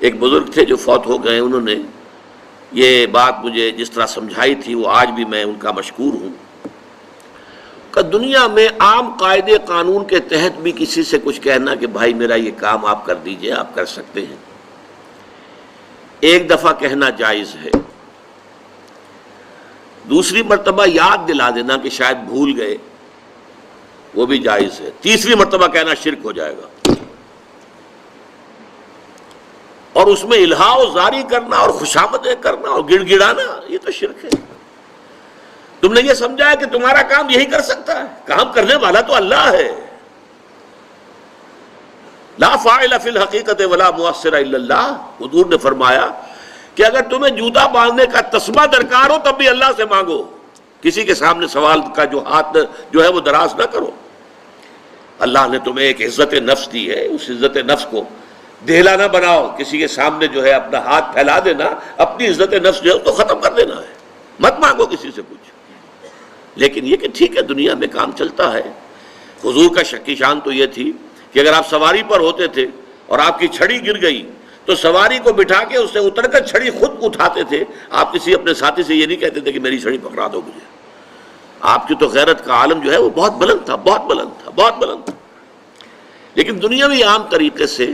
ایک بزرگ تھے جو فوت ہو گئے، انہوں نے یہ بات مجھے جس طرح سمجھائی تھی وہ آج بھی میں ان کا مشکور ہوں کہ دنیا میں عام قاعدے قانون کے تحت بھی کسی سے کچھ کہنا کہ بھائی میرا یہ کام آپ کر دیجئے، آپ کر سکتے ہیں، ایک دفعہ کہنا جائز ہے، دوسری مرتبہ یاد دلا دینا کہ شاید بھول گئے وہ بھی جائز ہے، تیسری مرتبہ کہنا شرک ہو جائے گا، اور اس میں الہا و زاری کرنا اور خوشامدیں کرنا اور گڑ گڑانا یہ تو شرک ہے۔ تم نے یہ سمجھا ہے کہ تمہارا کام یہی کر سکتا ہے، کام کرنے والا تو اللہ ہے، لا فاعل فی الحقیقت ولا مؤثر الا اللہ۔ حضور نے فرمایا کہ اگر تمہیں جوتا باندھنے کا تسمہ درکار ہو تب بھی اللہ سے مانگو، کسی کے سامنے سوال کا جو ہاتھ جو ہے وہ دراز نہ کرو۔ اللہ نے تمہیں ایک عزت نفس دی ہے، اس عزت نفس کو دہلا نہ بناؤ، کسی کے سامنے جو ہے اپنا ہاتھ پھیلا دینا، اپنی عزت نفس جو ہے اس کو ختم کر دینا ہے، مت مانگو کسی سے کچھ۔ لیکن یہ کہ ٹھیک ہے دنیا میں کام چلتا ہے۔ حضور کا شکی شان تو یہ تھی کہ اگر آپ سواری پر ہوتے تھے اور آپ کی چھڑی گر گئی تو سواری کو بٹھا کے اس سے اتر کر چھڑی خود اٹھاتے تھے، آپ کسی اپنے ساتھی سے یہ نہیں کہتے تھے کہ میری چھڑی پکڑا دو مجھے۔ آپ کی تو غیرت کا عالم جو ہے وہ بہت بلند تھا، بہت بلند تھا، بہت بلند تھا۔ لیکن دنیاوی عام طریقے سے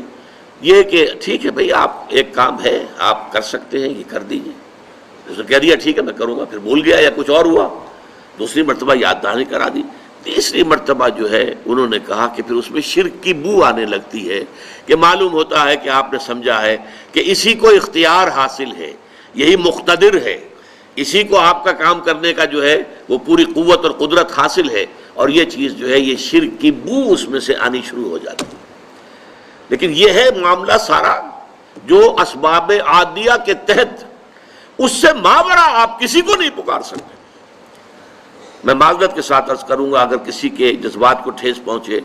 یہ کہ ٹھیک ہے بھئی آپ ایک کام ہے آپ کر سکتے ہیں، یہ کر دیجیے، اس نے کہہ دیا ٹھیک ہے میں کروں گا، پھر بھول گیا یا کچھ اور ہوا، دوسری مرتبہ یاد دہانی کرا دی، تیسری مرتبہ جو ہے انہوں نے کہا کہ پھر اس میں شرک کی بو آنے لگتی ہے کہ معلوم ہوتا ہے کہ آپ نے سمجھا ہے کہ اسی کو اختیار حاصل ہے، یہی مقتدر ہے، اسی کو آپ کا کام کرنے کا جو ہے وہ پوری قوت اور قدرت حاصل ہے، اور یہ چیز جو ہے یہ شرک کی بو اس میں سے آنی شروع ہو جاتی ہے۔ لیکن یہ ہے معاملہ سارا جو اسباب عادیہ کے تحت، اس سے ماورا آپ کسی کو نہیں پکار سکتے۔ میں معذرت کے ساتھ عرض کروں گا اگر کسی کے جذبات کو ٹھیس پہنچے،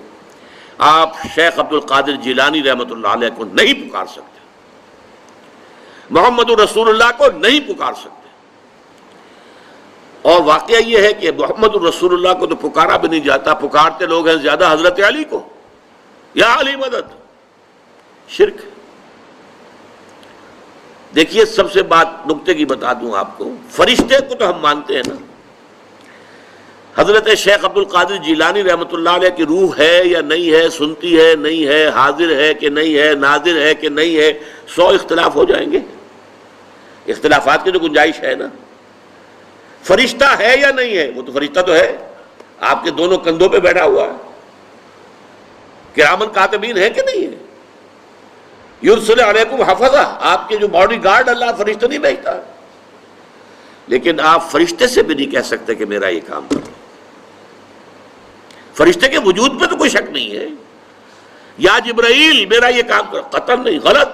آپ شیخ عبد القادر جیلانی رحمۃ اللہ علیہ کو نہیں پکار سکتے، محمد الرسول اللہ کو نہیں پکار سکتے، اور واقعہ یہ ہے کہ محمد الرسول اللہ کو تو پکارا بھی نہیں جاتا، پکارتے لوگ ہیں زیادہ حضرت علی کو، یا علی مدد، شرک۔ دیکھیے سب سے بات نکتے کی بتا دوں آپ کو، فرشتے کو تو ہم مانتے ہیں نا، حضرت شیخ عبد القادر جیلانی رحمۃ اللہ علیہ کی روح ہے یا نہیں ہے، سنتی ہے نہیں ہے، حاضر ہے کہ نہیں ہے، ناظر ہے کہ نہیں ہے، 100 اختلاف ہو جائیں گے، اختلافات کی تو گنجائش ہے نا۔ فرشتہ ہے یا نہیں ہے، وہ تو فرشتہ تو ہے، آپ کے دونوں کندھوں پہ بیٹھا ہوا ہے، کرامن کاتبین ہے کہ نہیں ہے، یرسل علیکم حفظہ، آپ کے جو باڈی گارڈ اللہ فرشتہ نہیں بھیجتا، لیکن آپ فرشتے سے بھی نہیں کہہ سکتے کہ میرا یہ کام کرو۔ فرشتے کے وجود پہ تو کوئی شک نہیں ہے، یا جبرائیل میرا یہ کام کرو، قطعاً نہیں، غلط،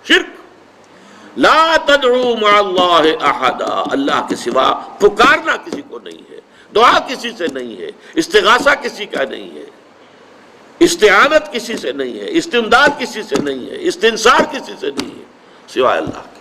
شرک۔ لا تدعو مع اللہ احدا، اللہ کے سوا پکارنا کسی کو نہیں ہے، دعا کسی سے نہیں ہے، استغاثہ کسی کا نہیں ہے، استعانت کسی سے نہیں ہے، استمداد کسی سے نہیں ہے، استنصار کسی سے نہیں ہے سوائے اللہ کے۔